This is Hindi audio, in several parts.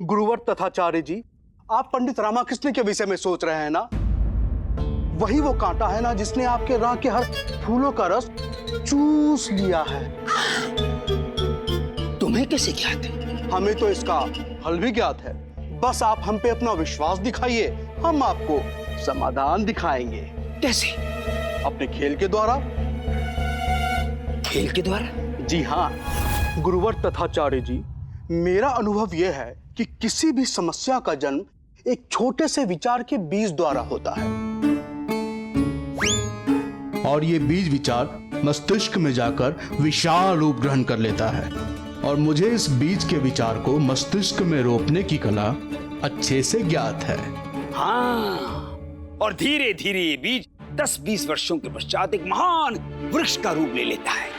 गुरुवर तथाचार्य जी, आप पंडित रामाकृष्ण के विषय में सोच रहे हैं ना? वही वो कांटा है ना जिसने आपके राह के हर फूलों का रस चूस लिया है। तुम्हें कैसे ज्ञात है? हमें तो इसका हल भी ज्ञात है। बस आप हम पे अपना विश्वास दिखाइए, हम आपको समाधान दिखाएंगे। कैसे? अपने खेल के द्वारा। खेल के द्वारा? जी हाँ गुरुवर तथाचार्य जी, मेरा अनुभव यह है कि किसी भी समस्या का जन्म एक छोटे से विचार के बीज द्वारा होता है, और ये बीज विचार मस्तिष्क में जाकर विशाल रूप ग्रहण कर लेता है। और मुझे इस बीज के विचार को मस्तिष्क में रोपने की कला अच्छे से ज्ञात है। हाँ, और धीरे धीरे ये बीज 10-20 वर्षों के पश्चात एक महान वृक्ष का रूप ले लेता है।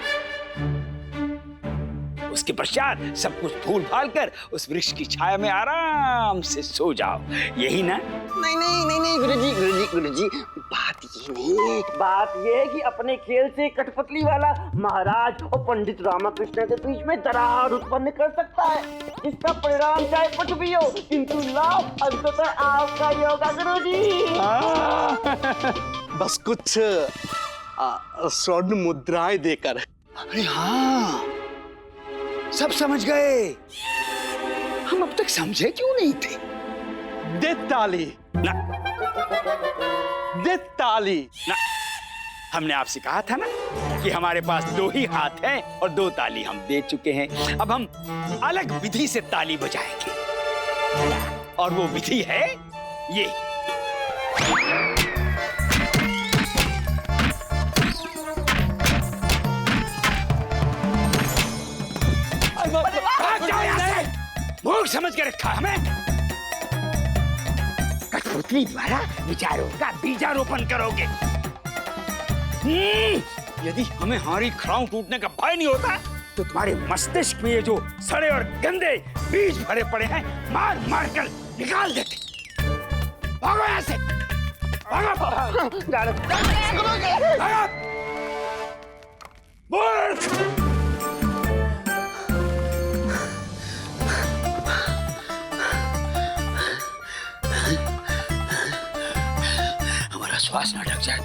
उसके पश्चात सब कुछ भूल भाल कर उस वृक्ष की छाया में आराम से सो जाओ, यही ना? नहीं गुरुजी, बात ये नहीं। बात ये है कि अपने खेल से कठपुतली वाला महाराज और पंडित रामाकृष्ण के बीच में दरार उत्पन्न कर सकता है, जिसका परिणाम चाहे कुछ भी हो, किंतु लाभ अंततः आपका ही होगा गुरुजी। बस कुछ स्वर्ण मुद्राएं देकर। अरे हाँ, सब समझ गए। हम अब तक समझे क्यों नहीं थे? दे ताली ना, दे ताली ना, हमने आपसे कहा था ना कि हमारे पास 2 ही हाथ हैं और 2 ताली हम दे चुके हैं। अब हम अलग विधि से ताली बजाएंगे, और वो विधि है ये। मूर्ख समझ के रखा हमें। कठपुतली द्वारा विचारों का बीजारोपण करोगे। यदि हमें हमारी खड़ाऊ टूटने का भय नहीं होता तो तुम्हारे मस्तिष्क में ये जो सड़े और गंदे बीज भरे पड़े हैं मार मार कर निकाल देते। भागो यहाँ से, भागो। मूर्ख! श्वास न ढक जाए।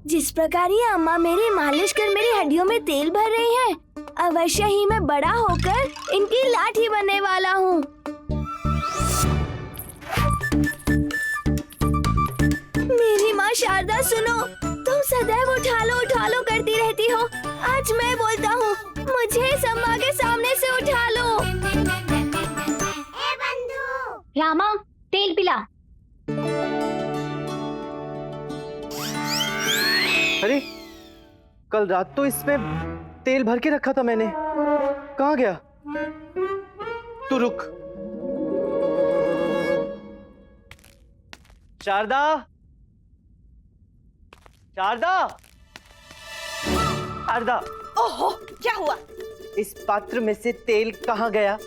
जिस प्रकार ये अम्मा मेरी मालिश कर मेरी हड्डियों में तेल भर रही है, अवश्य ही मैं बड़ा होकर इनकी लाठी बनने वाला हूँ। मेरी माँ शारदा सुनो, तुम सदैव उठा लो करती रहती हो। आज मैं बोलता हूँ, मुझे इस अम्मा के सामने से उठा लो। बंधु रामा, तेल पिला। अरे कल रात तो इसमें तेल भर के रखा था मैंने, कहाँ गया? तू रुक। शारदा, शारदा, शारदा। ओहो, क्या हुआ? इस पात्र में से तेल कहाँ गया?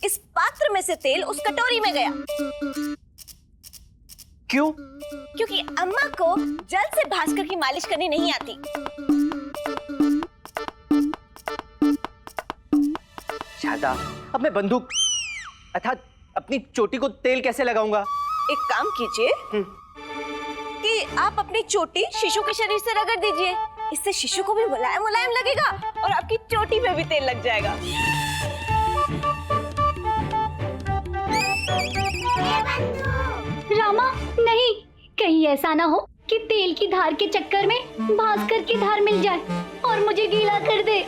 इस पात्र में से तेल उस कटोरी में गया। क्यों? क्योंकि अम्मा को जल से भास्कर की मालिश करनी नहीं आती। शारदा, अब मैं बंदूक अर्थात अपनी चोटी को तेल कैसे लगाऊंगा? एक काम कीजिए कि आप अपनी चोटी शिशु के शरीर से रगड़ दीजिए, इससे शिशु को भी मुलायम मुलायम लगेगा और आपकी चोटी पे भी तेल लग जाएगा। रामा, नहीं, कहीं ऐसा ना हो कि तेल की धार के चक्कर में भास्कर की धार मिल जाए और मुझे गीला कर दे।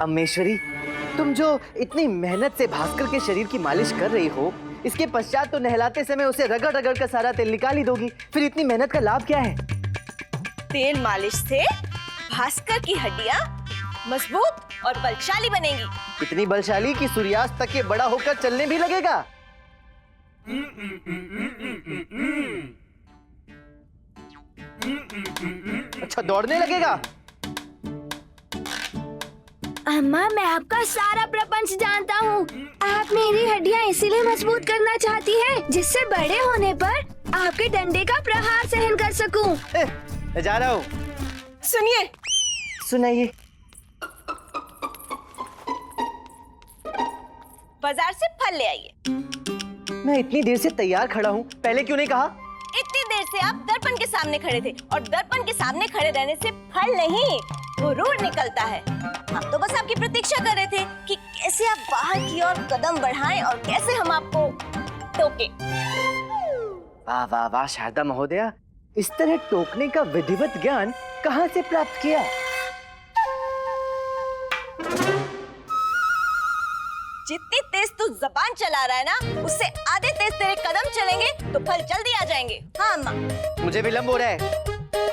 अम्मेश्वरी, तुम जो इतनी मेहनत से भास्कर के शरीर की मालिश कर रही हो, इसके पश्चात तो नहलाते समय उसे रगड़ रगड़ कर सारा तेल निकाल ही दोगी। फिर इतनी मेहनत का लाभ क्या है? तेल मालिश से भास्कर की हड्डियां मजबूत और बलशाली बनेगी। इतनी बलशाली कि सूर्यास्त तक ये बड़ा होकर चलने भी लगेगा। अच्छा, दौड़ने लगेगा? अम्मा, मैं आपका सारा प्रपंच जानता हूँ। आप मेरी हड्डियाँ इसीलिए मजबूत करना चाहती हैं, जिससे बड़े होने पर आपके डंडे का प्रहार सहन कर सकूं। मैं जा रहा हूँ। सुनिए, सुनाइए। बाजार से फल ले आइए। मैं इतनी देर से तैयार खड़ा हूँ, पहले क्यों नहीं कहा? इतनी देर से आप दर्पण के सामने खड़े थे और दर्पण के सामने खड़े रहने से फल नहीं, गुरूर निकलता है। हम तो बस आपकी प्रतीक्षा कर रहे थे कि कैसे आप बाहर की ओर कदम बढ़ाएं और कैसे हम आपको टोके। वाह वाह वाह शारदा महोदया, इस तरह टोकने का विधिवत ज्ञान कहाँ से प्राप्त किया? जितनी तेज तू जबान चला रहा है ना, उससे आधे तेज तेरे कदम चलेंगे तो फल जल्दी आ जाएंगे। हाँ अम्मा। मुझे विलंब हो रहा है।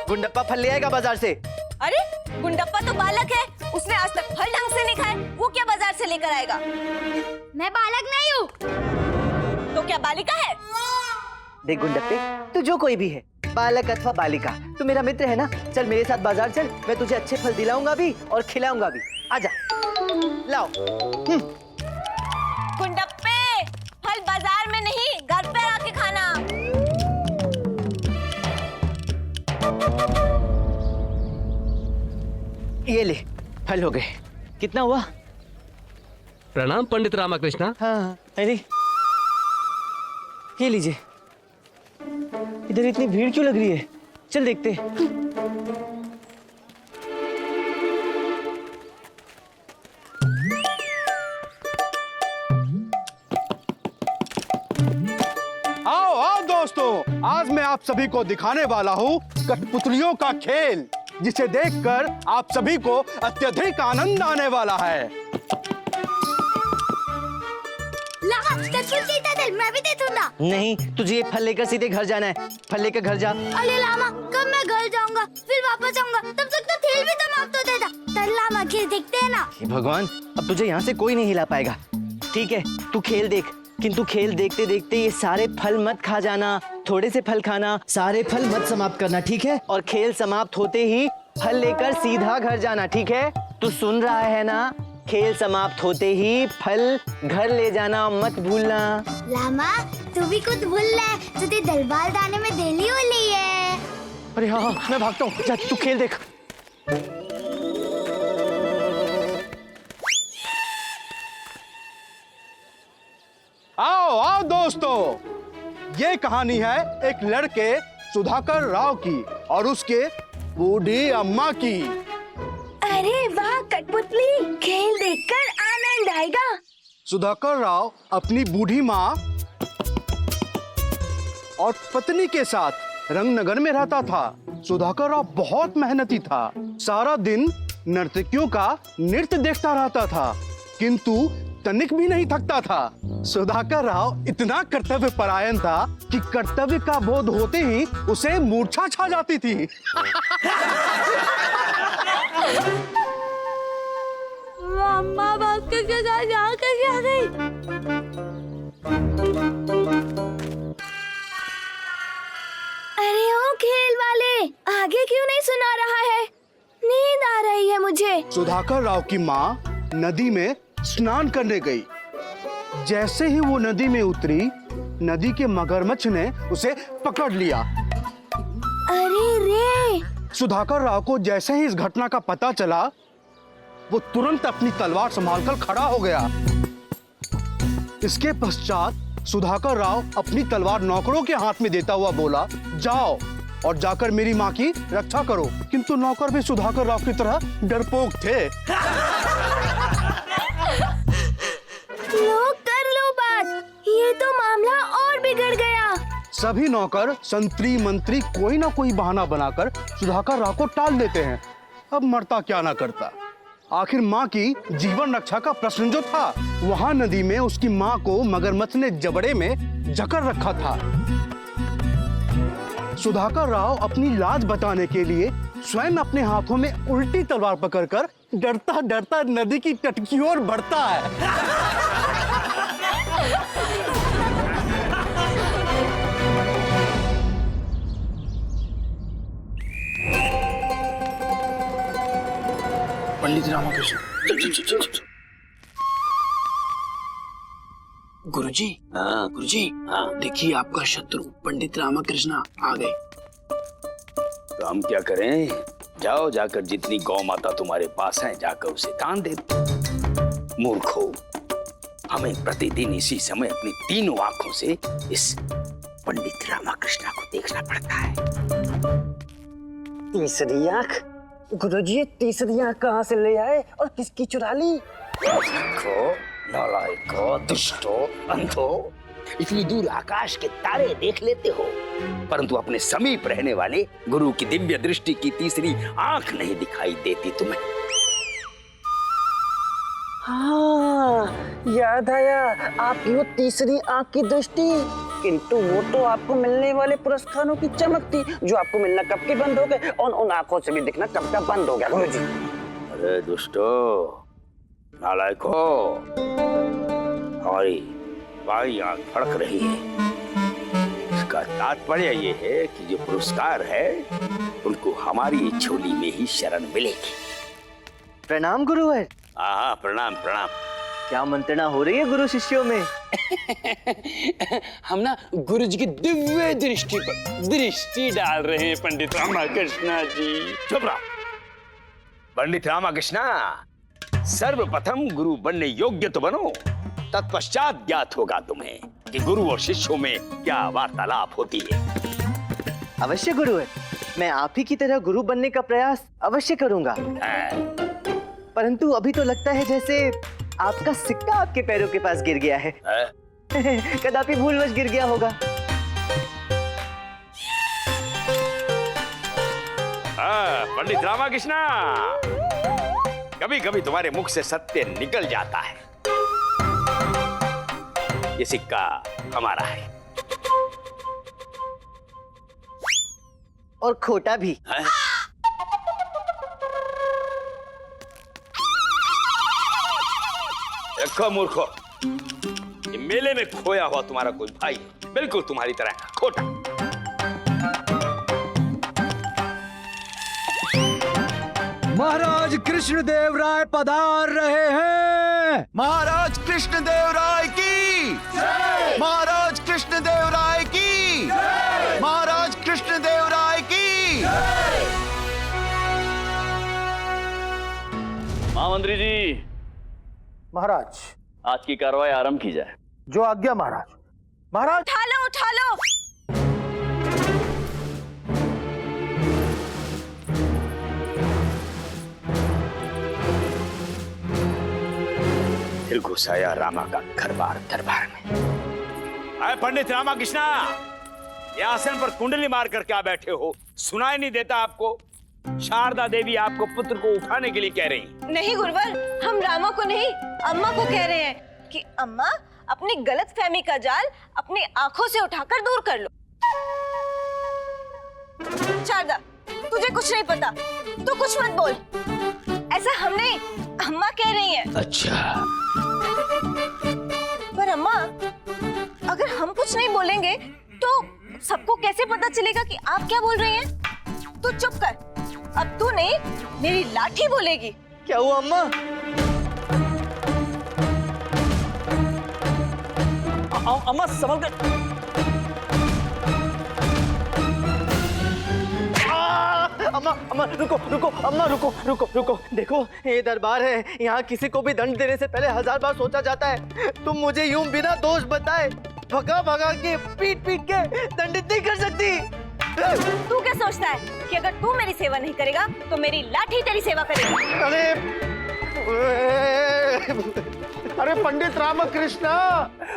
गुंडप्पा फल ले आएगा बाजार से। अरे गुंडप्पा तो बालक है, उसने आज तक फल ढंग से नहीं खाए, वो क्या बाजार से लेकर आएगा? मैं बालक नहीं हूँ। तो क्या बालिका है? देख गुंडप्पे, तू जो कोई भी है, बालक अथवा बालिका, तू मेरा मित्र है ना। चल मेरे साथ बाजार चल, मैं तुझे अच्छे फल दिलाऊंगा भी और खिलाऊंगा भी। आजा, लाओ। गुंडप्पे, फल बाजार में नहीं, घर पे आके खाना। ये ले, फल हो गए। कितना हुआ? प्रणाम पंडित रामाकृष्णा। हाँ, अरे ये लीजिए। इधर इतनी भीड़ क्यों लग रही है? चल देखते हैं। आओ आओ दोस्तों, आज मैं आप सभी को दिखाने वाला हूँ कठपुतलियों का खेल, जिसे देखकर आप सभी को अत्यधिक आनंद आने वाला है। लामा, मैं भी दे दूंगा। नहीं, तुझे ये फल लेकर सीधे घर जाना है। फल लेकर घर जा। अरे लामा, कब मैं घर जाऊंगा, फिर वापस आऊंगा, तब तक तो खेल भी समाप्त हो जाएगा। चल लामा, खेल देखते हैं ना। हे भगवान, अब तुझे यहाँ से कोई नहीं हिला पाएगा। ठीक है, तू खेल देख, किंतु खेल देखते देखते ये सारे फल मत खा जाना। थोड़े से फल खाना, सारे फल मत समाप्त करना, ठीक है? और खेल समाप्त होते ही फल लेकर सीधा घर जाना, ठीक है? तू सुन रहा है ना? खेल समाप्त होते ही फल घर ले जाना, मत भूलना। लामा, तू भी कुछ भूल ले, तुझे दलबाल दाने में देली हो ली है। अरे हाँ हाँ, मैं भागता हूँ। जा तू खेल देख। आओ आओ दोस्तों, ये कहानी है एक लड़के सुधाकर राव की और उसके बूढ़ी अम्मा की। अरे वाह कठपुतली, खेल देखकर आनंद आएगा। सुधाकर राव अपनी बूढ़ी माँ और पत्नी के साथ रंगनगर में रहता था। सुधाकर राव बहुत मेहनती था, सारा दिन नर्तकियों का नृत्य देखता रहता था, किंतु तनिक भी नहीं थकता था। सुधाकर राव इतना कर्तव्य परायण था कि कर्तव्य का बोध होते ही उसे मूर्छा छा जाती थी। अम्मा भाग के यहाँ कैसे आ गई? अरे ओ खेल वाले, आगे क्यों नहीं सुना रहा है? नींद आ रही है मुझे। सुधाकर राव की माँ नदी में स्नान करने गई। जैसे ही वो नदी में उतरी, नदी के मगरमच्छ ने उसे पकड़ लिया। अरे रे! सुधाकर राव को जैसे ही इस घटना का पता चला, वो तुरंत अपनी तलवार संभालकर खड़ा हो गया। इसके पश्चात सुधाकर राव अपनी तलवार नौकरों के हाथ में देता हुआ बोला, जाओ और जाकर मेरी माँ की रक्षा करो। किंतु नौकर भी सुधाकर राव की तरह डरपोक थे। लो कर लो बात, ये तो मामला और बिगड़ गया। सभी नौकर संतरी मंत्री कोई ना कोई बहाना बनाकर सुधाकर राव को टाल देते हैं। अब मरता क्या ना करता। आखिर माँ की जीवन रक्षा का प्रश्न जो था, वहाँ नदी में उसकी माँ को मगरमच्छ ने जबड़े में जकड़ रखा था। सुधाकर राव अपनी लाज बताने के लिए स्वयं अपने हाथों में उल्टी तलवार पकड़कर डरता डरता नदी की तट की ओर बढ़ता है। पंडित रामाकृष्ण, गुरुजी, हाँ गुरुजी, हाँ देखिए आपका शत्रु पंडित रामकृष्ण आ गए। तो हम क्या करें? जाओ, जाकर जितनी गौ माता तुम्हारे पास है जाकर उसे दान दे दो। मूर्खो, हमें प्रतिदिन इसी समय अपनी तीनों आंखों से इस पंडित रामकृष्ण को देखना पड़ता है। तीसरी आंख? गुरुजी ये तीसरी आंख कहाँ से ले आए और किसकी चुरा ली? देखो, नालायको, दुष्टो, अंधो, इतनी दूर आकाश के तारे देख लेते हो, परंतु अपने समीप रहने वाले गुरु की दिव्य दृष्टि की तीसरी आंख नहीं दिखाई देती तुम्हें। हाँ, याद आया, आपकी वो तीसरी आंख की दृष्टि। किंतु वो तो आपको मिलने वाले पुरस्कारों की चमक थी, जो आपको मिलना कब के बंद हो गए और उन आंखों से भी दिखना कब का बंद हो गया गुरुजी। अरे दुष्टो, नालायको, हमारी बाई आंख फड़क रही है। इसका तात्पर्य ये है कि जो पुरस्कार है उनको हमारी झोली में ही शरण मिलेगी। प्रणाम गुरुवर। हाँ, प्रणाम प्रणाम। क्या मंत्रणा हो रही है गुरु शिष्यों में? हम ना गुरु जी की दिव्य दृष्टि पर दृष्टि डाल रहे हैं पंडित रामकृष्ण जी। चुप रहो पंडित रामकृष्ण, सर्वप्रथम गुरु बनने योग्य तो बनो, तत्पश्चात ज्ञात होगा तुम्हें कि गुरु और शिष्यों में क्या वार्तालाप होती है। अवश्य गुरुवर, मैं आप ही की तरह गुरु बनने का प्रयास अवश्य करूंगा। परंतु अभी तो लगता है जैसे आपका सिक्का आपके पैरों के पास गिर गया है। कदापि भूलवश गिर गया होगा। पंडित रामकृष्ण, कभी कभी तुम्हारे मुख से सत्य निकल जाता है। ये सिक्का हमारा है और खोटा भी। देखो मूर्खो, ये मेले में खोया हुआ तुम्हारा कोई भाई बिल्कुल तुम्हारी तरह खोटा। महाराज कृष्णदेव राय पधार रहे हैं। महाराज कृष्णदेव राय की जय। महाराज कृष्णदेव राय की जय। महाराज कृष्णदेव राय की जय। महामंत्री जी, महाराज आज की कार्रवाई आरंभ की जाए। जो आज्ञा महाराज। महाराज उठा लो, उठा लो। फिर घुसाया रामा का दरबार में। आए पंडित रामकृष्ण, ये आसन पर कुंडली मार कर क्या बैठे हो? सुनाई नहीं देता आपको? शारदा देवी आपको पुत्र को उठाने के लिए कह रही। नहीं गुरुवर, हम रामा को नहीं अम्मा को कह रहे हैं कि अम्मा अपनी गलतफहमी का जाल अपनी आंखों से उठाकर दूर कर लो। शारदा, तुझे कुछ नहीं पता, तू कुछ मत बोल। ऐसा हम नहीं, अम्मा कह रही हैं। अच्छा, पर अम्मा, अगर हम कुछ नहीं बोलेंगे तो सबको कैसे पता चलेगा कि आप क्या बोल रही हैं? तू चुप कर, अब तू नहीं मेरी लाठी बोलेगी। क्या हुआ अम्मा? अम्मा संभल कर। अम्मा रुको रुको, अम्मा रुको रुको रुको। देखो ये दरबार है, यहाँ किसी को भी दंड देने से पहले 1000 बार सोचा जाता है। तुम मुझे यूं बिना दोष बताए भगा भगा के पीट पीट के दंडित नहीं कर सकती। तू क्या सोचता है कि अगर तू मेरी सेवा नहीं करेगा तो मेरी लाठी तेरी सेवा करेगी? अरे पंडित रामकृष्ण,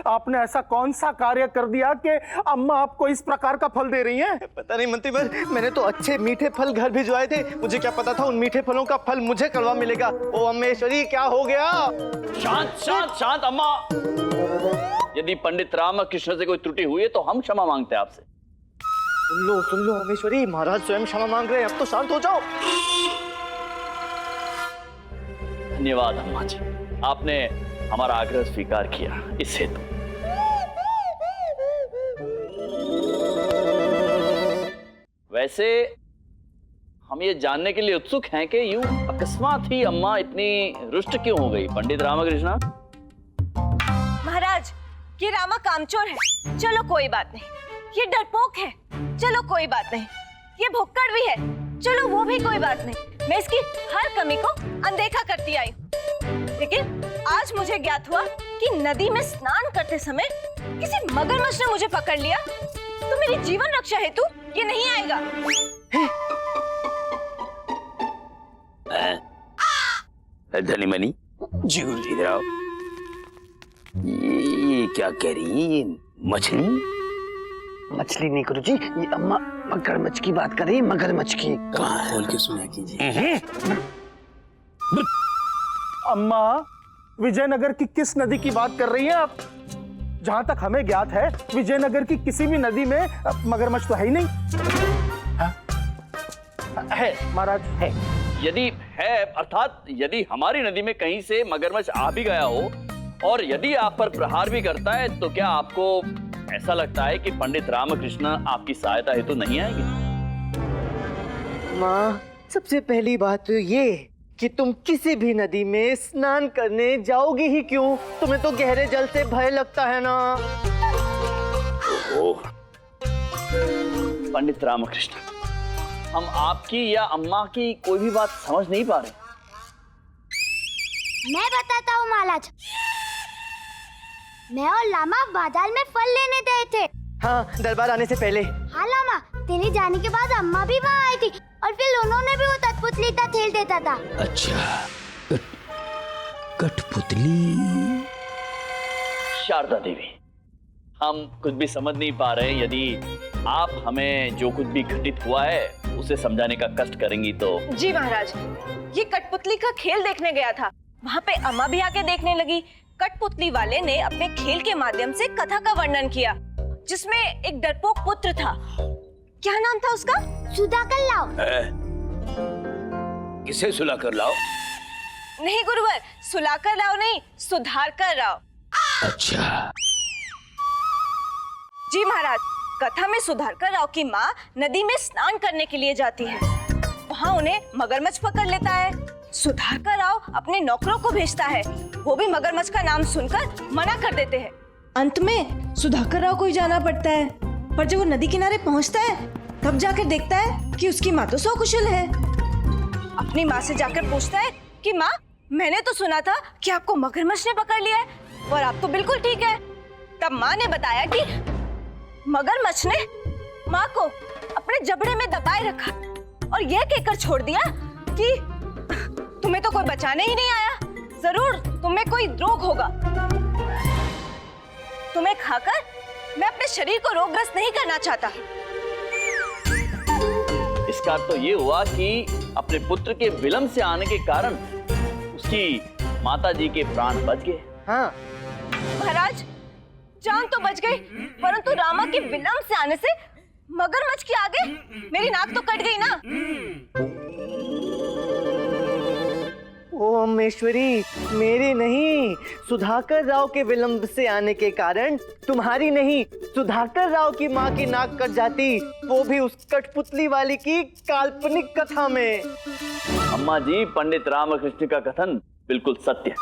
आपने ऐसा कौन सा कार्य कर दिया कि अम्मा आपको इस प्रकार का फल दे रही हैं? पता नहीं मंत्रीवर, मैंने तो अच्छे मीठे फल घर भिजवाए थे। मुझे क्या पता था उन मीठे फलों का फल मुझे कड़वा मिलेगा। ओ अम्मेश्वरी, क्या हो गया? शांत शांत शांत अम्मा। यदि पंडित रामकृष्ण से कोई त्रुटि हुई है तो हम क्षमा मांगते हैं आपसे। सुन लो अम्मेश्वरी, महाराज स्वयं क्षमा मांग रहे हैं। अब तो शांत हो जाओ। धन्यवाद अम्मा जी, आपने हमारा आग्रह स्वीकार किया। इस हेतु वैसे हम ये जानने के लिए उत्सुक हैं कि यूं अकस्मात ही अम्मा इतनी रुष्ट क्यों हो गई पंडित रामकृष्णा। महाराज, ये रामा कामचोर है, चलो कोई बात नहीं। ये डरपोक है, चलो कोई बात नहीं। ये भुक्कड़ भी है, चलो वो भी कोई बात नहीं। मैं इसकी हर कमी को अनदेखा करती आई हूँ। लेकिन आज मुझे ज्ञात हुआ कि नदी में स्नान करते समय किसी मगरमच्छ ने मुझे पकड़ लिया, तो मेरी जीवन रक्षा हेतु ये नहीं आएगा। धनी मनी जी इधर आओ। ये क्या कह रही है? ये मछली? मछली नहीं गुरुजी, ये अम्मा मगरमच्छ की बात कर रही है, मगरमच्छ की। कहाँ खोल के सुना कीजिए। अम्मा, विजयनगर की किस नदी की बात कर रही हैं आप? जहां तक हमें ज्ञात है, विजयनगर की किसी भी नदी में मगरमच्छ तो है ही नहीं। हाँ? है महाराज, है। यदि है अर्थात यदि हमारी नदी में कहीं से मगरमच्छ आ भी गया हो और यदि आप पर प्रहार भी करता है, तो क्या आपको ऐसा लगता है कि पंडित रामकृष्ण आपकी सहायता हेतु नहीं आएंगे? माँ, सबसे पहली बात तो ये कि तुम किसी भी नदी में स्नान करने जाओगी ही क्यों? तुम्हें तो गहरे जल से भय लगता है ना। ओह, पंडित रामकृष्ण, हम आपकी या अम्मा की कोई भी बात समझ नहीं पा रहे। मैं बताता हूँ महाराज। मैं और लामा बाजार में फल लेने गए थे। हाँ, दरबार आने से पहले। हाँ लामा, तेरे जाने के बाद अम्मा भी वहाँ आई थी और फिर उन्होंने भी वो कठपुतली का खेल देता था। अच्छा, कठपुतली। शारदा देवी, हम कुछ भी समझ नहीं पा रहे। यदि आप हमें जो कुछ भी घटित हुआ है उसे समझाने का कष्ट करेंगी तो। जी महाराज, ये कठपुतली का खेल देखने गया था, वहाँ पे अम्मा भी आके देखने लगी। कठपुतली वाले ने अपने खेल के माध्यम से कथा का वर्णन किया, जिसमें एक डरपोक पुत्र था। क्या नाम था उसका? सुधाकर लाओ। किसे सुलाकर लाओ? नहीं गुरुवर, सुलाकर राव नहीं, सुधारकर राव। अच्छा। जी महाराज, कथा में सुधारकर राव की माँ नदी में स्नान करने के लिए जाती है। वहाँ उन्हें मगरमच्छ पकड़ लेता है। सुधारकर राव अपने नौकरों को भेजता है, वो भी मगरमच्छ का नाम सुनकर मना कर देते हैं। अंत में सुधाकर राव को ही जाना पड़ता है, पर जब वो नदी किनारे पहुँचता है तब जाकर देखता है कि उसकी माँ तो सकुशल है। अपनी माँ से जाकर पूछता है कि माँ, मैंने तो सुना था कि आपको मगरमच्छ ने पकड़ लिया है और आप तो बिल्कुल ठीक है। तब माँ ने बताया कि मगरमच्छ ने माँ को अपने जबड़े में दबाए रखा और यह कहकर छोड़ दिया कि तुम्हें तो कोई बचाने ही नहीं आया, जरूर तुम्हें कोई रोग होगा। तुम्हें खाकर मैं अपने शरीर को रोगग्रस्त नहीं करना चाहता। इसका अर्थ तो ये हुआ कि अपने पुत्र के विलंब से आने के कारण उसकी माता जी के प्राण बच गए। हाँ महाराज, जान तो बच गई, परंतु रामा के विलंब से आने से मगरमच्छ के आगे मेरी नाक तो कट गई ना। ओम ईश्वरी, मेरी नहीं, सुधाकर राव के विलंब से आने के कारण तुम्हारी नहीं, सुधाकर राव की माँ की नाक कट जाती, वो भी उस कठपुतली वाली की काल्पनिक कथा में। अम्मा जी, पंडित रामकृष्ण का कथन बिल्कुल सत्य है।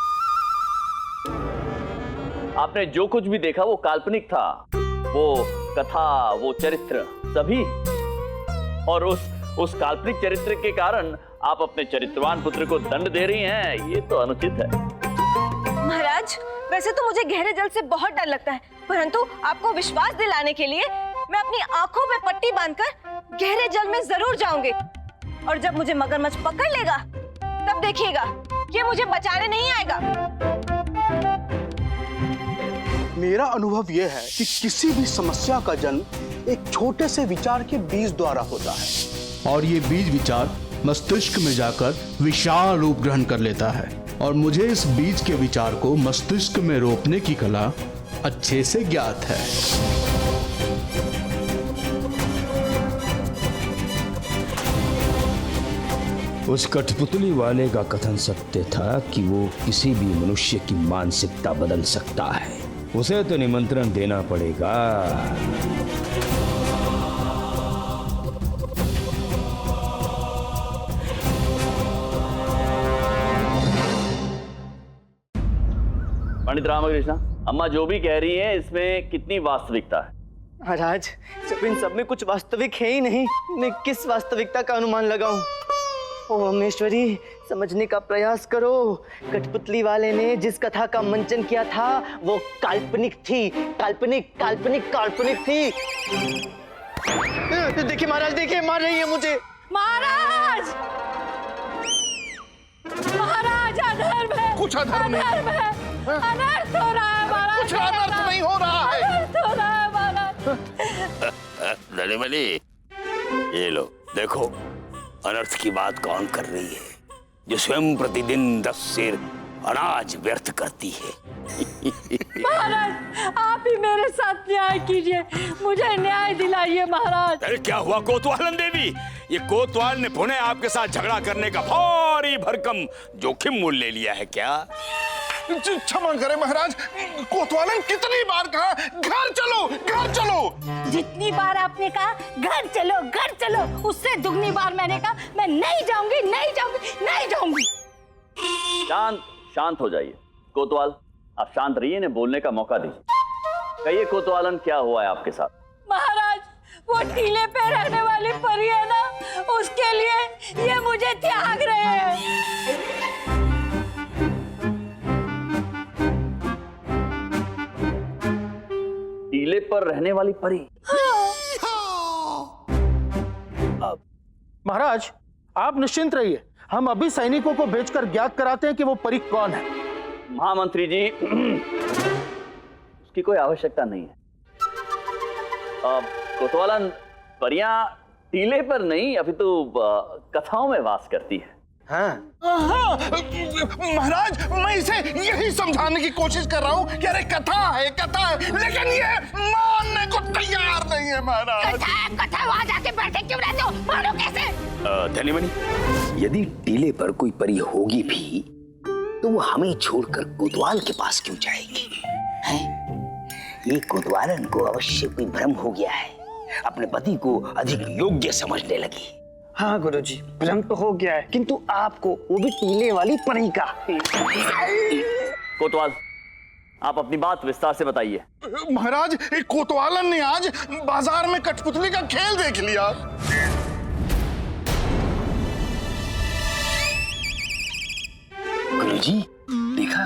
आपने जो कुछ भी देखा वो काल्पनिक था, वो कथा, वो चरित्र सभी, और उस काल्पनिक चरित्र के कारण आप अपने चरित्रवान पुत्र को दंड दे रही हैं, ये तो अनुचित है। महाराज, वैसे तो मुझे गहरे जल से बहुत डर लगता है, परंतु आपको विश्वास दिलाने के लिए मैं अपनी आंखों में पट्टी बांधकर गहरे जल में जरूर जाऊंगी, और जब मुझे मगरमच्छ पकड़ लेगा तब देखिएगा ये मुझे बचाने नहीं आएगा। मेरा अनुभव यह है कि किसी भी समस्या का जन्म एक छोटे से विचार के बीज द्वारा होता है, और ये बीज विचार मस्तिष्क में जाकर विशाल रूप ग्रहण कर लेता है, और मुझे इस बीज के विचार को मस्तिष्क में रोपने की कला अच्छे से ज्ञात है। उस कठपुतली वाले का कथन सत्य था कि वो किसी भी मनुष्य की मानसिकता बदल सकता है, उसे तो निमंत्रण देना पड़ेगा। पंडित रामकृष्ण, अम्मा जो भी कह रही है इसमें कितनी वास्तविकता है? महाराज, जब इन सब में कुछ वास्तविक है ही नहीं, मैं किस वास्तविकता का अनुमान लगाऊं? ओ अमेश्वरी, समझने का प्रयास करो। कठपुतली वाले ने जिस कथा का मंचन किया था वो काल्पनिक थी, काल्पनिक काल्पनिक काल्पनिक थी। देखिए महाराज, देखिए मार रही है मुझे। महाराज, महाराज अधर्म है, कुछ अधर्म नहीं, अनर्थ हो रहा है महाराज, कुछ अनर्थ नहीं हो रहा है। अनर्थ हो रहा है महाराज। धनीमणि, ये लो देखो, अनर्थ की बात कौन कर रही है? जो स्वयं प्रतिदिन 10 सेर अनाज व्यर्थ करती है। महाराज, आप ही मेरे साथ न्याय कीजिए, मुझे न्याय दिलाइए महाराज। अरे क्या हुआ कोतवालन देवी? ये कोतवाल ने पुनः आपके साथ झगड़ा करने का भारी भरकम जोखिम मोल ले लिया है क्या? क्षमा करें महाराज, कोतवालन कितनी बार कहा घर चलो, घर चलो। जितनी बार आपने कहा घर चलो, घर चलो, उससे दुगनी बार मैंने कहा मैं नहीं जाऊंगी, नहीं जाऊंगी, नहीं जाऊंगी। शांत शांत हो जाइए। कोतवाल, आप शांत रहिए, इन्हें बोलने का मौका दीजिए। कहिए कोतवालन, क्या हुआ है आपके साथ? महाराज, वो टीले पे रहने वाली परी है ना, उसके लिए ये मुझे त्याग रहे हैं। टीले पर रहने वाली परी? महाराज, आप निश्चिंत रहिए, हम अभी सैनिकों को भेजकर ज्ञात कराते हैं कि वो परी कौन है। महामंत्री जी, उसकी कोई आवश्यकता नहीं है। कोतवालन, परियां टीले पर नहीं अपितु कथाओं में वास करती है। हाँ। महाराज, मैं इसे यही समझाने की कोशिश कर रहा हूँ कि अरे कथा है, कथा है, लेकिन ये मानने को तैयार नहीं है महाराज। कथा वहां जाके बैठे क्यों रहते हो? मानो कैसे? धनीमणि, यदि टीले पर कोई परी होगी भी तो वो हमें छोड़कर कोतवाल के पास क्यों जाएगी? ये कोतवालन को अवश्य कोई भ्रम हो गया है, अपने पति को अधिक योग्य समझने लगी। हाँ गुरुजी, भ्रम तो हो गया है, किंतु आपको, वो भी टीले वाली परी का। कोतवाल, आप अपनी बात विस्तार से बताइए। महाराज, एक कोतवालन ने आज बाजार में कठपुतली का खेल देख लिया। गुरुजी, देखा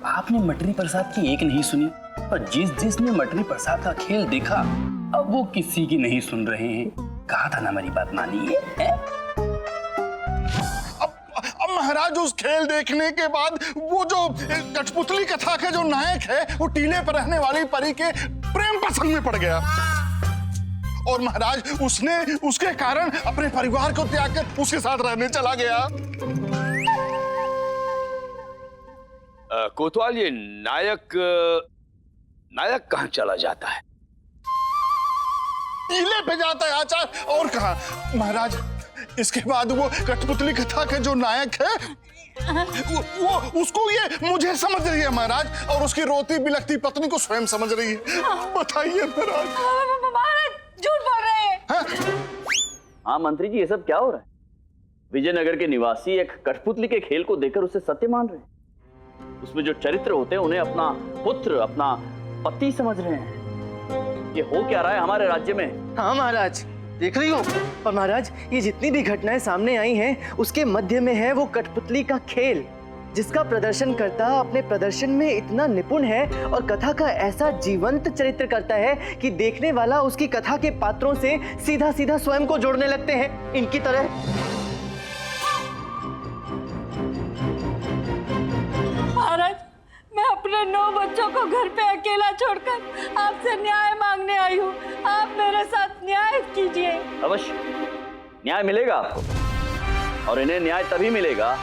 आपने मटरी प्रसाद की एक नहीं सुनी, और जिसने मटरी प्रसाद का खेल देखा अब वो किसी की नहीं सुन रहे हैं। कहा था ना मेरी बात मानिए। अब महाराज, उस खेल देखने के बाद वो जो कठपुतली कथा के जो नायक है वो टीले पर रहने वाली परी के प्रेम प्रसंग में पड़ गया, और महाराज उसने उसके कारण अपने परिवार को त्याग कर उसके साथ रहने चला गया। कोतवाल, ये नायक कहाँ चला जाता है? टीले पे जाता है आचार्य, और कहा महाराज। इसके बाद वो कठपुतली कथा के जो नायक है वो उसको ये मुझे समझ रही है महाराज, और उसकी रोती बिलखती पत्नी को स्वयं समझ रही है। बताइए महाराज। महाराज झूठ बोल रहे हैं। हाँ मंत्री जी, ये सब क्या हो रहा है? विजयनगर के निवासी एक कठपुतली के खेल को देखकर उसे सत्य मान रहे हैं। उसमें जो चरित्र होते हैं उन्हें अपना पुत्र, अपना पति समझ रहे हैं। ये हो क्या रहा है हमारे राज्य में? हाँ महाराज, देख रही हो। पर महाराज, ये जितनी भी घटनाएं सामने आई हैं, उसके मध्य में है वो कठपुतली का खेल, जिसका प्रदर्शनकर्ता अपने प्रदर्शन में इतना निपुण है और कथा का ऐसा जीवंत चरित्र करता है कि देखने वाला उसकी कथा के पात्रों से सीधा सीधा स्वयं को जोड़ने लगते हैं, इनकी तरह। महाराज, मैं अपने 9 बच्चों को घर पे अकेला छोड़कर आपसे न्याय मांगने आई हूँ। आप मेरे साथ न्याय कीजिए। अवश्य न्याय मिलेगा आपको, और इन्हें न्याय तभी मिलेगा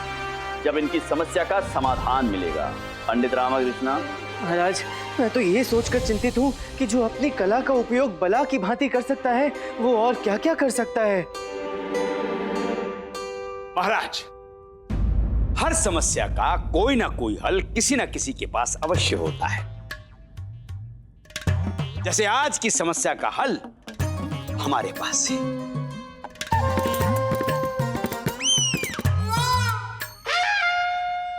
जब इनकी समस्या का समाधान मिलेगा। पंडित रामकृष्ण। महाराज, मैं तो ये सोचकर चिंतित हूँ कि जो अपनी कला का उपयोग बला की भांति कर सकता है, वो और क्या क्या कर सकता है। महाराज, हर समस्या का कोई ना कोई हल किसी ना किसी के पास अवश्य होता है। जैसे आज की समस्या का हल हमारे पास है।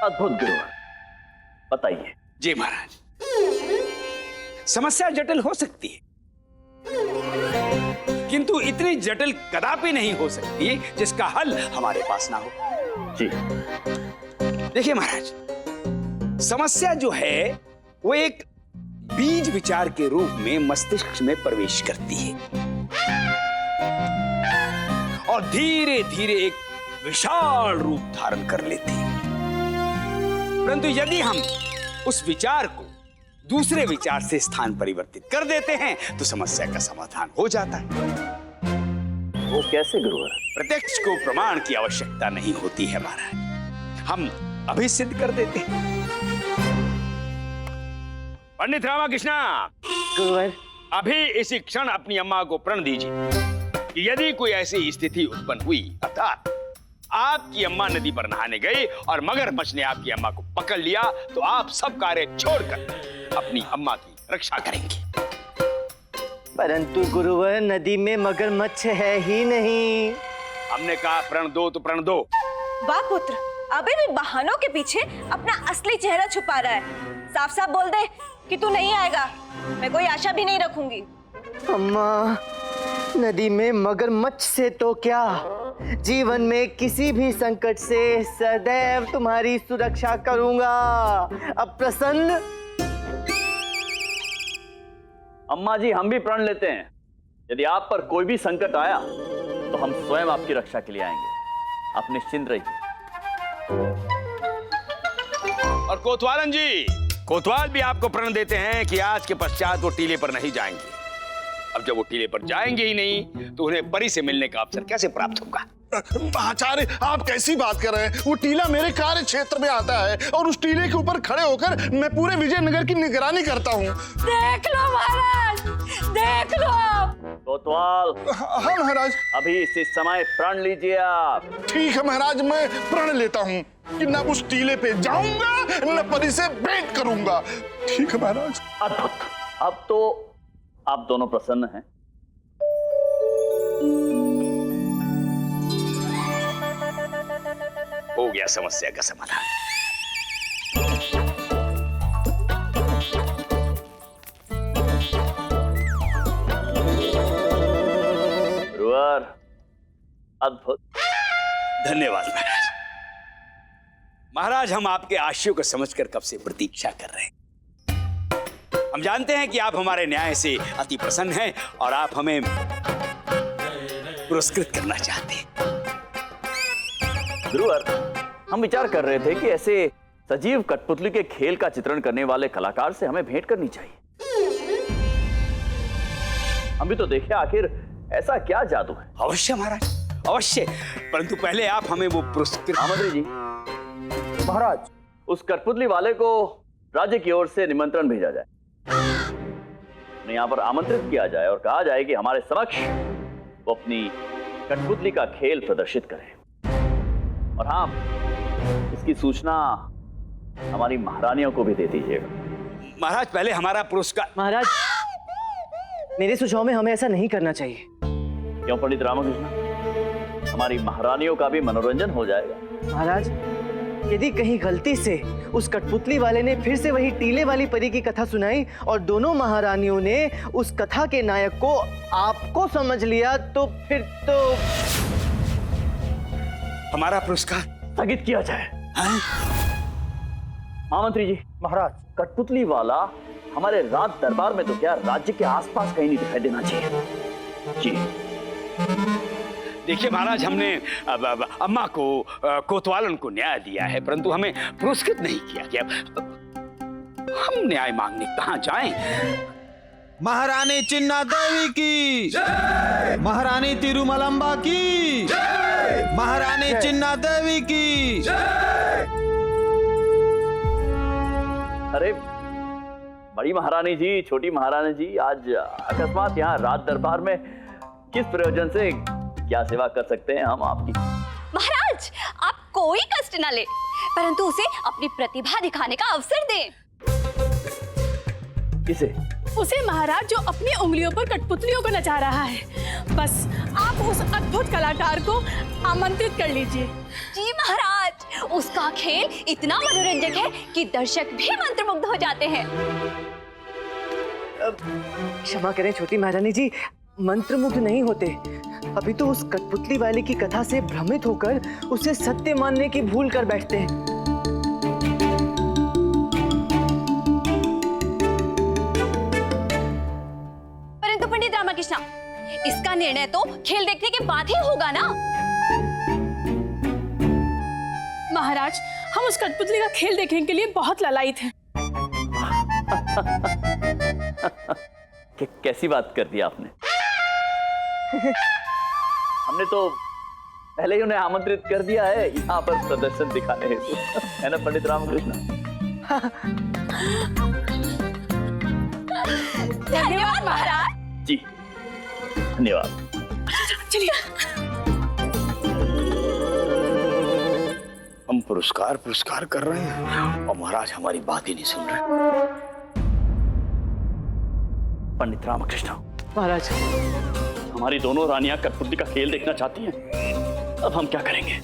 अद्भुत गुरु, बताइए जी महाराज, समस्या जटिल हो सकती है, किंतु इतनी जटिल कदापि नहीं हो सकती जिसका हल हमारे पास ना हो। जी देखिए महाराज, समस्या जो है वो एक बीज विचार के रूप में मस्तिष्क में प्रवेश करती है और धीरे धीरे एक विशाल रूप धारण कर लेती है। परंतु यदि हम उस विचार को दूसरे विचार से स्थान परिवर्तित कर देते हैं तो समस्या का समाधान हो जाता है। वो कैसे गुरुवर? प्रत्यक्ष को प्रमाण की आवश्यकता नहीं होती है महाराज, हम अभी सिद्ध कर देते हैं। पंडित रामाकृष्णा, गुरुवर, अभी इसी क्षण अपनी अम्मा को प्रण दीजिए कि यदि कोई ऐसी स्थिति उत्पन्न हुई, अर्थात आपकी अम्मा नदी पर नहाने गई और मगरमच्छ ने आपकी अम्मा को पकड़ लिया, तो आप सब कार्य छोड़कर अपनी अम्मा की रक्षा करेंगे। परंतु गुरुवर, नदी में मगरमच्छ है ही नहीं। हमने कहा प्रण दो तो प्रण दो। वाह पुत्र, अभी भी बहानों के पीछे अपना असली चेहरा छुपा रहा है। साफ साफ बोल दे कि तू नहीं आएगा, मैं कोई आशा भी नहीं रखूंगी। अम्मा, नदी में मगरमच्छ से तो क्या, जीवन में किसी भी संकट से सदैव तुम्हारी सुरक्षा करूंगा। अब प्रसन्न? अम्मा जी, हम भी प्रण लेते हैं, यदि आप पर कोई भी संकट आया तो हम स्वयं आपकी रक्षा के लिए आएंगे। आप निश्चिंत रहिए। और कोतवालन जी, कोतवाल भी आपको प्रण देते हैं कि आज के पश्चात वो टीले पर नहीं जाएंगे। अब जब वो टीले पर जाएंगे ही नहीं तो उन्हें परी से मिलने का अवसर कैसे प्राप्त होगा? आचार्य, आप कैसी बात कर रहे हैं? वो टीला मेरे कार्य क्षेत्र में आता है और उस टीले के ऊपर खड़े होकर मैं पूरे विजयनगर की निगरानी करता हूँ। देख लो महाराज, देख लो आप। कोतवाल। हाँ महाराज। अभी इसी समय प्रण लीजिए आप। ठीक है महाराज, मैं प्रण लेता हूँ कि न उस टीले पे जाऊंगा न परी से भेंट करूंगा। ठीक है महाराज। अद्भुत, अब तो आप दोनों प्रसन्न हैं। हो गया समस्या का समाधान। गुरुवर, अद्भुत। धन्यवाद महाराज। महाराज, हम आपके आशयों को समझकर कब से प्रतीक्षा कर रहे हैं। हम जानते हैं कि आप हमारे न्याय से अति प्रसन्न हैं और आप हमें पुरस्कृत करना चाहते हैं। गुरुवर, हम विचार कर रहे थे कि ऐसे सजीव कठपुतली के खेल का चित्रण करने वाले कलाकार से हमें भेंट करनी चाहिए। हम भी तो देखें आखिर ऐसा क्या जादू है। अवश्य महाराज, अवश्य, परंतु पहले आप हमें वो पुरस्कृत। मंत्री जी, महाराज, उस कठपुतली वाले को राज्य की ओर से निमंत्रण भेजा जाए, उन्हें यहाँ पर आमंत्रित किया जाए और कहा जाए कि हमारे समक्ष वो अपनी कठपुतली का खेल प्रदर्शित करें। और हाँ, इसकी सूचना हमारी महारानियों को भी दे दीजिएगा। महाराज, पहले हमारा पुरस्कार। महाराज, मेरे सुझाव में हमें ऐसा नहीं करना चाहिए। क्यों पंडित रामकृष्ण? हमारी महारानियों का भी मनोरंजन हो जाएगा। महाराज, यदि कहीं गलती से उस कठपुतली वाले ने फिर से वही टीले वाली परी की कथा सुनाई और दोनों महारानियों ने उस कथा के नायक को आपको समझ लिया, तो फिर तो हमारा पुरस्कार स्थगित किया जाए। महामंत्री जी, महाराज, कठपुतली वाला हमारे राज दरबार में तो क्या, राज्य के आसपास कहीं नहीं दिखाई देना चाहिए। जी देखिए महाराज, हमने अम्मा को, कोतवालन को न्याय दिया है, परंतु हमें पुरस्कृत नहीं किया गया। हम न्याय मांगने कहाँ जाएं? महारानी चिन्ना देवी की जय, महारानी तिरुमलम्बा की जय, महारानी चिन्ना देवी की जय। अरे बड़ी महारानी जी, छोटी महारानी जी, आज अकस्मात यहाँ राज दरबार में किस प्रयोजन से क्या सेवा कर सकते हैं हम आपकी? महाराज, आप कोई कष्ट न ले, परंतु उसे अपनी प्रतिभा दिखाने का अवसर दें। किसे? उसे महाराज जो अपनी उंगलियों पर कठपुतलियों को नचा रहा है। बस आप उस अद्भुत कलाकार को आमंत्रित कर लीजिए। जी महाराज, उसका खेल इतना मनोरंजक है कि दर्शक भी मंत्रमुग्ध हो जाते हैं। क्षमा करें छोटी महारानी जी, मंत्रमुग्ध नहीं होते। अभी तो उस कठपुतली वाले की कथा से भ्रमित होकर उसे सत्य मानने की भूल कर बैठते हैं। परंतु पंडित रामाकृष्ण, इसका निर्णय तो खेल देखने के बाद ही होगा ना। महाराज, हम उस कठपुतली का खेल देखने के लिए बहुत ललायित हैं। कैसी बात कर दी आपने। हमने तो पहले ही उन्हें आमंत्रित कर दिया है यहाँ पर प्रदर्शन दिखाने हेतु, है ना पंडित रामकृष्ण? धन्यवाद महाराज जी, धन्यवाद। चलिए। हम पुरस्कार कर रहे हैं और महाराज हमारी बात ही नहीं सुन रहे। पंडित रामकृष्ण महाराज, हमारी दोनों रानियां कठपुतली का खेल देखना चाहती हैं। अब हम क्या करेंगे?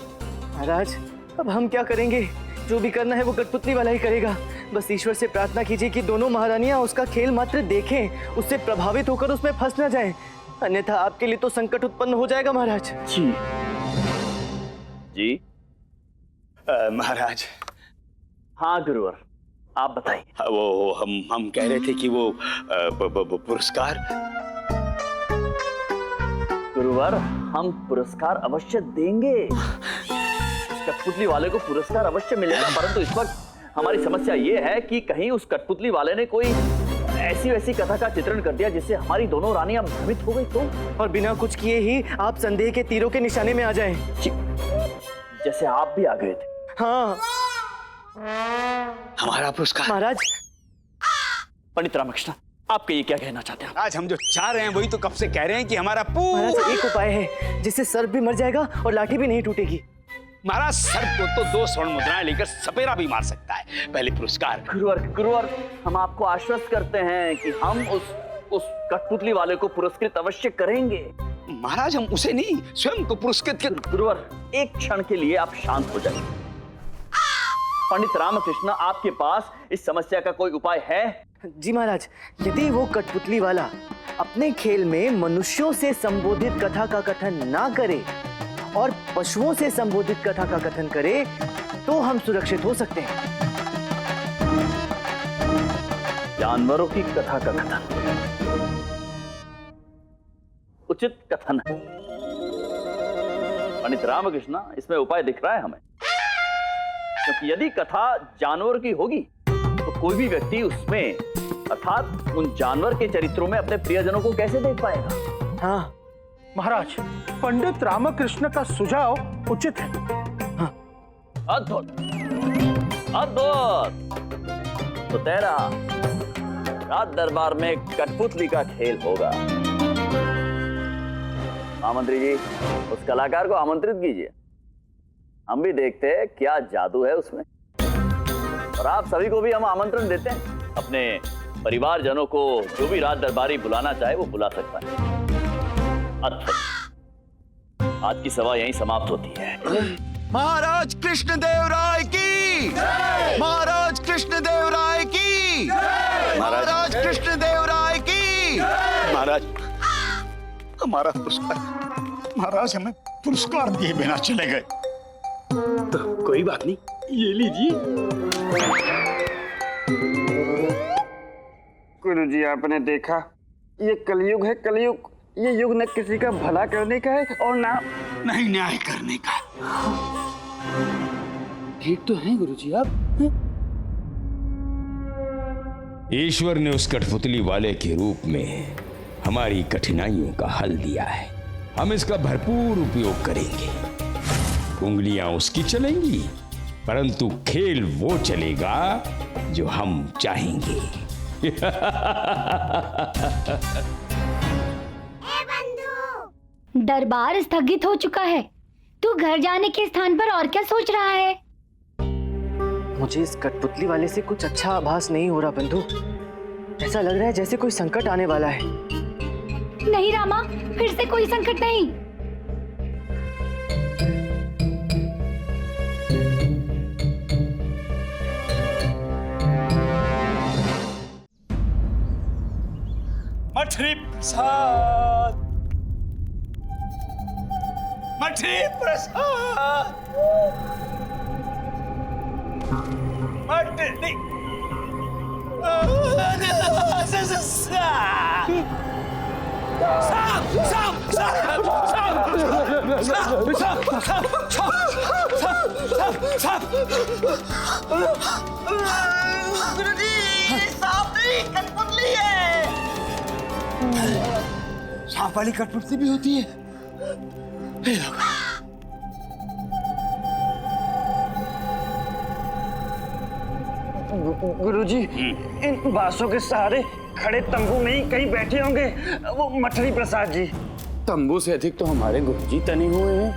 महाराज, अब हम क्या करेंगे? जो भी करना है वो कठपुतली वाला ही करेगा। बस ईश्वर से प्रार्थना कीजिए कि दोनों महारानियां उसका खेल मात्र देखें, उससे प्रभावित होकर उसमें फंस ना जाएं। अन्यथा आपके लिए तो संकट उत्पन्न हो जाएगा महाराज। जी जी महाराज। हाँ गुरुवर, आप बताइए। वो हम कह रहे थे कि वो पुरस्कार। गुरुवर, हम पुरस्कार अवश्य देंगे। कठपुतली वाले को पुरस्कार अवश्य मिलेगा, परंतु इस वक्त हमारी समस्या ये है कि कहीं उस कठपुतली वाले ने कोई ऐसी वैसी कथा का चित्रण कर दिया जिससे हमारी दोनों रानियां भ्रमित हो गई तो, और बिना कुछ किए ही आप संदेह के तीरों के निशाने में आ जाएं। जैसे आप भी आ गए थे। हाँ। हमारा पुरस्कार। महाराज, पंडित रामकृष्ण, आपके ये क्या कहना चाहते हैं? आज हम जो चाह रहे हैं वही तो कब से कह रहे हैं कि हमारा महाराज, एक उपाय है जिससे सर्प भी मर जाएगा और लाठी भी नहीं टूटेगी। महाराज, सर्प को तो 2 स्वर्ण मुद्राएं लेकर सपेरा भी मार सकता है। पहले पुरस्कार। गुरुवर, हम आपको आश्वस्त करते हैं कि हम उस कठपुतली वाले को पुरस्कृत अवश्य करेंगे। महाराज, हम उसे नहीं, स्वयं को पुरस्कृत कर। गुरुवर, एक क्षण के लिए आप शांत हो जाइए। पंडित रामकृष्ण, आपके पास इस समस्या का कोई उपाय है? जी महाराज, यदि वो कठपुतली वाला अपने खेल में मनुष्यों से संबोधित कथा का कथन ना करे और पशुओं से संबोधित कथा का कथन करे तो हम सुरक्षित हो सकते हैं। जानवरों की कथा का कथन उचित कथन है। पंडित रामकृष्ण, इसमें उपाय दिख रहा है हमें, क्योंकि यदि कथा जानवर की होगी तो कोई भी व्यक्ति उसमें अर्थात उन जानवर के चरित्रों में अपने प्रियजनों को कैसे देख पाएगा? हाँ महाराज, पंडित रामकृष्ण का सुझाव उचित है। हाँ। अद्भुत अद्भुत। तो तेरा रात दरबार में कठपुतली का खेल होगा। आमंत्री जी, उस कलाकार को आमंत्रित कीजिए, हम भी देखते हैं क्या जादू है उसमें। और आप सभी को भी हम आमंत्रण देते हैं, अपने परिवारजनों को जो भी रात दरबारी बुलाना चाहे वो बुला सकता है। आज की सभा यहीं समाप्त होती है। महाराज कृष्णदेव राय की, महाराज कृष्णदेव राय की, महाराज कृष्णदेव राय की। महाराज, हमारा पुरस्कार। महाराज, हमें पुरस्कार दिए बिना चले गए। तो कोई बात नहीं, ये लीजिए। गुरुजी, आपने देखा, ये कलयुग है, कलयुग। ये युग न किसी का भला करने का है और ना नहीं न्याय करने का। ठीक तो है गुरुजी आप। ईश्वर ने उस कठपुतली वाले के रूप में हमारी कठिनाइयों का हल दिया है। हम इसका भरपूर उपयोग करेंगे। उंगलियां उसकी चलेंगी, परंतु खेल वो चलेगा जो हम चाहेंगे। दरबार स्थगित हो चुका है। तू घर जाने के स्थान पर और क्या सोच रहा है? मुझे इस कठपुतली वाले से कुछ अच्छा आभास नहीं हो रहा बंधु। ऐसा लग रहा है जैसे कोई संकट आने वाला है। नहीं रामा, फिर से कोई संकट नहीं। मठरी प्रसाद, मठरी प्रसाद, मठरी गुरुजी, सांप नहीं, कठपुतली है। सांप वाली कठपुतली भी होती है? गुरुजी, इन बांसों के सहारे खड़े तंबू में ही कहीं बैठे होंगे वो मठरी प्रसाद जी। तंबू से अधिक तो हमारे गुरुजी तने हुए हैं।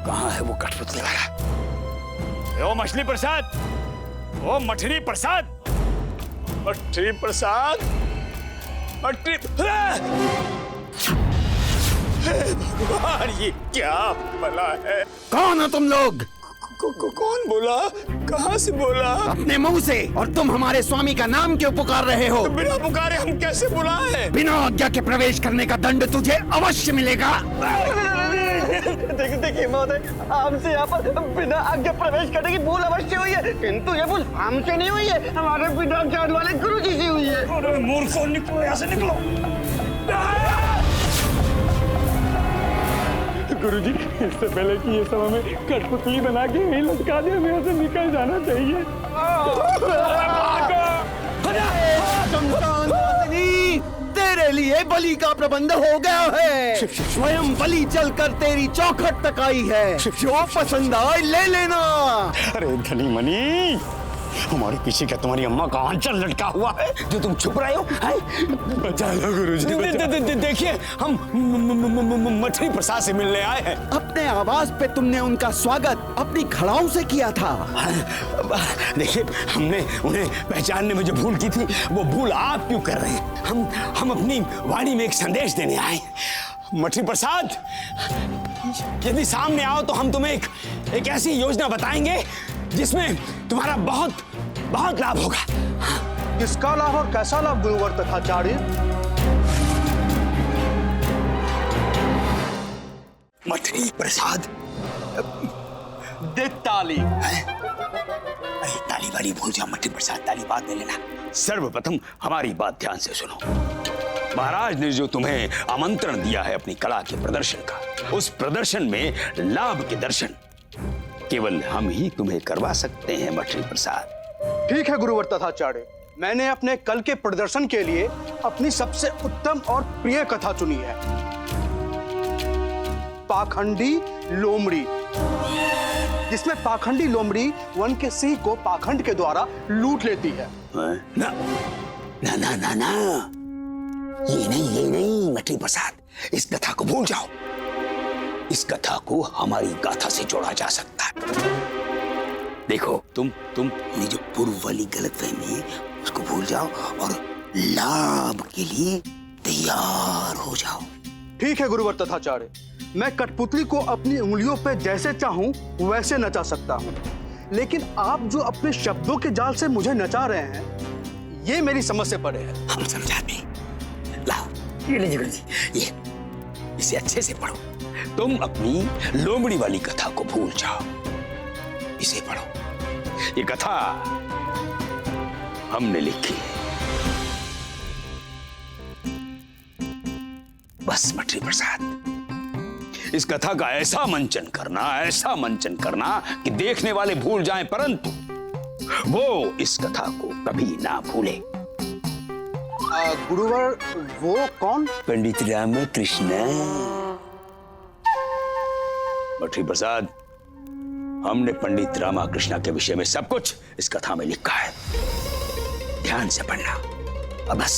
कहाँ है वो कठपुतली वाला? ओ मछली प्रसाद, ओ मठरी प्रसाद, मठरी प्रसाद, मठरी। भगवान, ये क्या भला है? कौन हो तुम लोग? कौन बोला? कहाँ से बोला? अपने मुंह से। और तुम हमारे स्वामी का नाम क्यों पुकार रहे हो? बिना पुकारे हम कैसे बुलाए? बिना आज्ञा के प्रवेश करने का दंड तुझे अवश्य मिलेगा। देखिए महोदय, हमसे यहाँ पर बिना आज्ञा प्रवेश करने की भूल अवश्य हुई है, किंतु ये भूल हमसे नहीं हुई है, हमारे बिना ज्ञान वाले गुरुजी से हुई है। अरे मूर्खों, निकलो यहाँ से, निकलो। गुरुजी, इससे पहले कि ये सब हमें कठपुतली बना के यहीं लटका दे, हमें यहाँ से निकल जाना चाहिए। तेरे लिए बलि का प्रबंध हो गया है। स्वयं बलि चलकर तेरी चौखट तक आई है। जो पसंद आए ले लेना। अरे धनी मनी, हमारे पीछे क्या तुम्हारी अम्मा का आंचल लटका हुआ है जो तुम छुप रहे हो? बचा लो गुरुजी। देखिए, हम मठरी प्रसाद से मिलने आए हैं। अपने आवाज पे तुमने उनका स्वागत अपनी खड़ाओं से किया था। देखिए, हमने उन्हें पहचानने में जो भूल की थी, वो भूल आप क्यों कर रहे हैं? हम अपनी वाणी में एक संदेश देने आए। मठरी प्रसाद, यदि सामने आओ तो हम तुम्हें एक ऐसी योजना बताएंगे जिसमें तुम्हारा बहुत बहुत लाभ होगा। किसका लाभ और कैसा लाभ गुरुवर तथाचार्य? मठरी प्रसाद, दे ताली। अरे ताली वाली भूल जाओ मठरी प्रसाद, ताली बाद में लेना। सर्वप्रथम हमारी बात ध्यान से सुनो। महाराज ने जो तुम्हें आमंत्रण दिया है अपनी कला के प्रदर्शन का, उस प्रदर्शन में लाभ के दर्शन केवल हम ही तुम्हें करवा सकते हैं मठरी प्रसाद। ठीक है गुरुवर तथाचार्य, मैंने अपने कल के प्रदर्शन के लिए अपनी सबसे उत्तम और प्रिय कथा चुनी है, पाखंडी लोमड़ी, जिसमें पाखंडी लोमड़ी वन के सिंह को पाखंड के द्वारा लूट लेती है। ना ना ना ना ना, ये नहीं मठरी प्रसाद, इस कथा को भूल जाओ। इस कथा को हमारी गाथा से जोड़ा जा सकता है। देखो, तुम ये जो पूर्व वाली गलतफहमी है उसको भूल जाओ और लाभ के लिए तैयार हो जाओ। ठीक है गुरुवर तथाचार्य, मैं कठपुतली को अपनी उंगलियों पे जैसे चाहूं वैसे नचा सकता हूं, लेकिन आप जो अपने शब्दों के जाल से मुझे नचा रहे हैं, ये मेरी समझ से परे है। हम समझाते। लाओ, ये लीजिए गुरुजी, ये इसे अच्छे से पढ़ो। तुम अपनी लोमड़ी वाली कथा को भूल जाओ, इसे पढ़ो। ये कथा हमने लिखी है। बस मठरी प्रसाद, इस कथा का ऐसा मंचन करना कि देखने वाले भूल जाएं, परंतु वो इस कथा को कभी ना भूले। गुरुवर, वो कौन? पंडित रामकृष्ण। मठरी प्रसाद, हमने पंडित रामकृष्ण के विषय में सब कुछ इस कथा में लिखा है, ध्यान से पढ़ना। और बस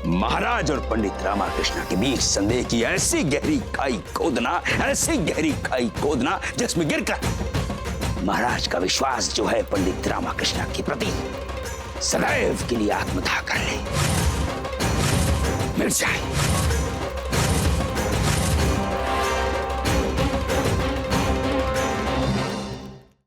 महाराज और पंडित रामकृष्ण के बीच संदेह की ऐसी गहरी खाई खोदना जिसमें गिरकर महाराज का विश्वास जो है पंडित रामकृष्ण के प्रति सदैव के लिए आत्मदाह कर ले, मिट जाए।